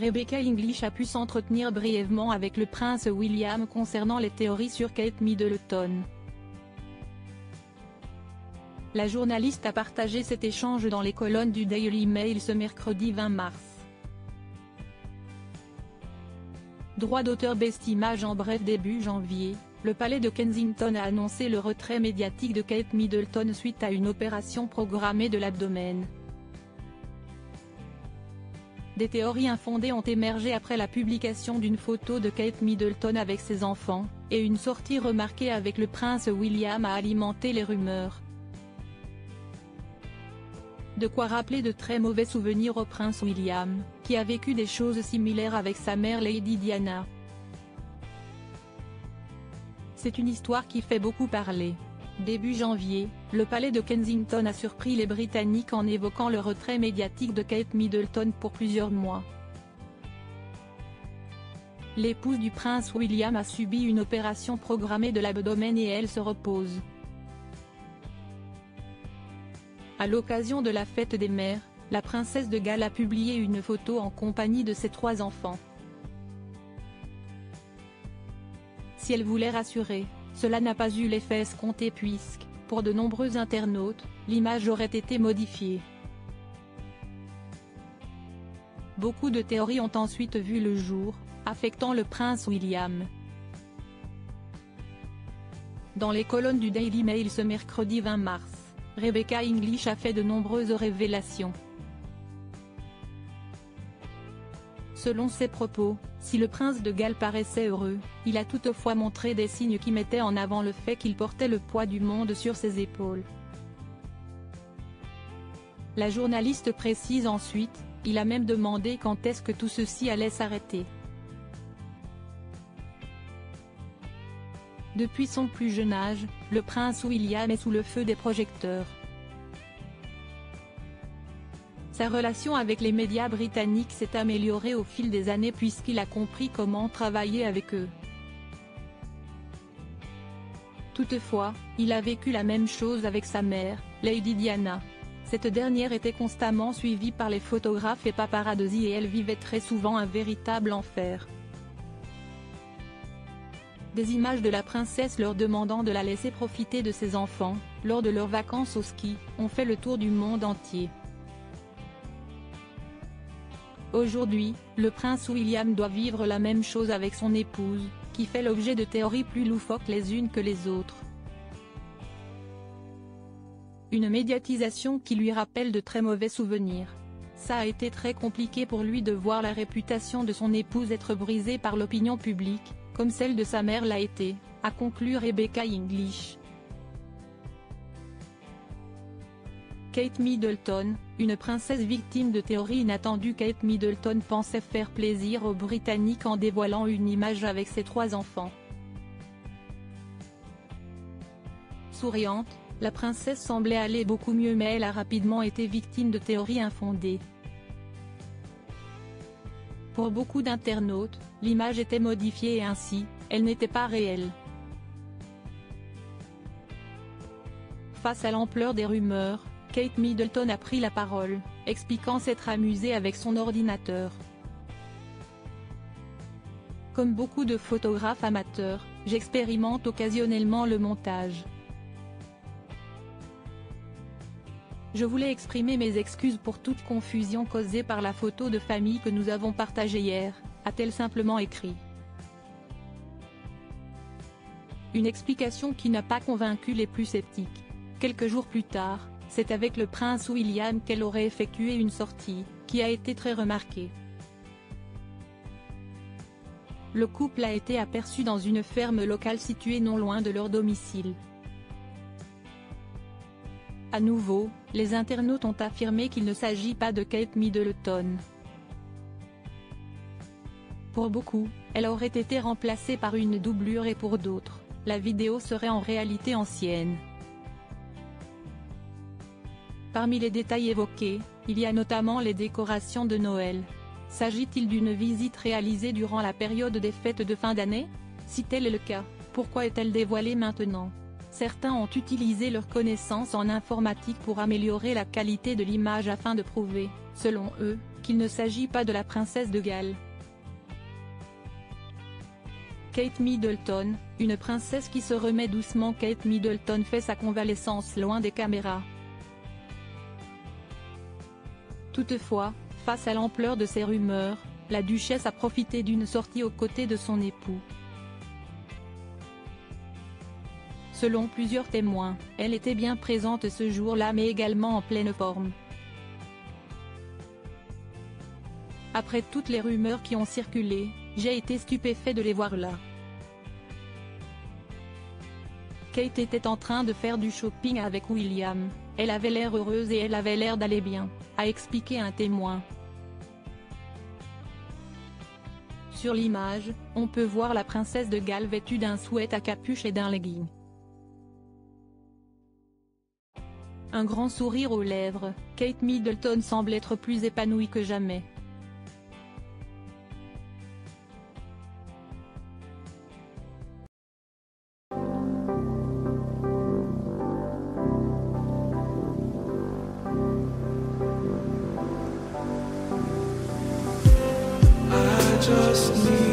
Rebecca English a pu s'entretenir brièvement avec le prince William concernant les théories sur Kate Middleton. La journaliste a partagé cet échange dans les colonnes du Daily Mail ce mercredi 20 mars. Droit d'auteur Best Image. En bref, début janvier, le palais de Kensington a annoncé le retrait médiatique de Kate Middleton suite à une opération programmée de l'abdomen. Des théories infondées ont émergé après la publication d'une photo de Kate Middleton avec ses enfants, et une sortie remarquée avec le prince William a alimenté les rumeurs. De quoi rappeler de très mauvais souvenirs au prince William, qui a vécu des choses similaires avec sa mère Lady Diana. C'est une histoire qui fait beaucoup parler. Début janvier, le palais de Kensington a surpris les Britanniques en évoquant le retrait médiatique de Kate Middleton pour plusieurs mois. L'épouse du prince William a subi une opération programmée de l'abdomen et elle se repose. À l'occasion de la fête des mères, la princesse de Galles a publié une photo en compagnie de ses 3 enfants. Si elle voulait rassurer, cela n'a pas eu l'effet escompté puisque, pour de nombreux internautes, l'image aurait été modifiée. Beaucoup de théories ont ensuite vu le jour, affectant le prince William. Dans les colonnes du Daily Mail ce mercredi 20 mars, Rebecca English a fait de nombreuses révélations. Selon ses propos, si le prince de Galles paraissait heureux, il a toutefois montré des signes qui mettaient en avant le fait qu'il portait le poids du monde sur ses épaules. La journaliste précise ensuite, il a même demandé quand est-ce que tout ceci allait s'arrêter. Depuis son plus jeune âge, le prince William est sous le feu des projecteurs. Sa relation avec les médias britanniques s'est améliorée au fil des années puisqu'il a compris comment travailler avec eux. Toutefois, il a vécu la même chose avec sa mère, Lady Diana. Cette dernière était constamment suivie par les photographes et paparazzi et elle vivait très souvent un véritable enfer. Des images de la princesse leur demandant de la laisser profiter de ses enfants, lors de leurs vacances au ski, ont fait le tour du monde entier. Aujourd'hui, le prince William doit vivre la même chose avec son épouse, qui fait l'objet de théories plus loufoques les unes que les autres. Une médiatisation qui lui rappelle de très mauvais souvenirs. Ça a été très compliqué pour lui de voir la réputation de son épouse être brisée par l'opinion publique, comme celle de sa mère l'a été, a conclu Rebecca English. Kate Middleton, une princesse victime de théories inattendues. Kate Middleton pensait faire plaisir aux Britanniques en dévoilant une image avec ses 3 enfants. Souriante, la princesse semblait aller beaucoup mieux mais elle a rapidement été victime de théories infondées. Pour beaucoup d'internautes, l'image était modifiée et ainsi, elle n'était pas réelle. Face à l'ampleur des rumeurs, Kate Middleton a pris la parole, expliquant s'être amusée avec son ordinateur. Comme beaucoup de photographes amateurs, j'expérimente occasionnellement le montage. Je voulais exprimer mes excuses pour toute confusion causée par la photo de famille que nous avons partagée hier, a-t-elle simplement écrit. Une explication qui n'a pas convaincu les plus sceptiques. Quelques jours plus tard, c'est avec le prince William qu'elle aurait effectué une sortie, qui a été très remarquée. Le couple a été aperçu dans une ferme locale située non loin de leur domicile. À nouveau, les internautes ont affirmé qu'il ne s'agit pas de Kate Middleton. Pour beaucoup, elle aurait été remplacée par une doublure et pour d'autres, la vidéo serait en réalité ancienne. Parmi les détails évoqués, il y a notamment les décorations de Noël. S'agit-il d'une visite réalisée durant la période des fêtes de fin d'année? Si tel est le cas, pourquoi est-elle dévoilée maintenant? Certains ont utilisé leurs connaissances en informatique pour améliorer la qualité de l'image afin de prouver, selon eux, qu'il ne s'agit pas de la princesse de Galles. Kate Middleton, une princesse qui se remet doucement. Kate Middleton fait sa convalescence loin des caméras. Toutefois, face à l'ampleur de ces rumeurs, la duchesse a profité d'une sortie aux côtés de son époux. Selon plusieurs témoins, elle était bien présente ce jour-là mais également en pleine forme. Après toutes les rumeurs qui ont circulé, j'ai été stupéfait de les voir là. Kate était en train de faire du shopping avec William, elle avait l'air heureuse et elle avait l'air d'aller bien, a expliqué un témoin. Sur l'image, on peut voir la princesse de Galles vêtue d'un sweat à capuche et d'un legging. Un grand sourire aux lèvres, Kate Middleton semble être plus épanouie que jamais. Just need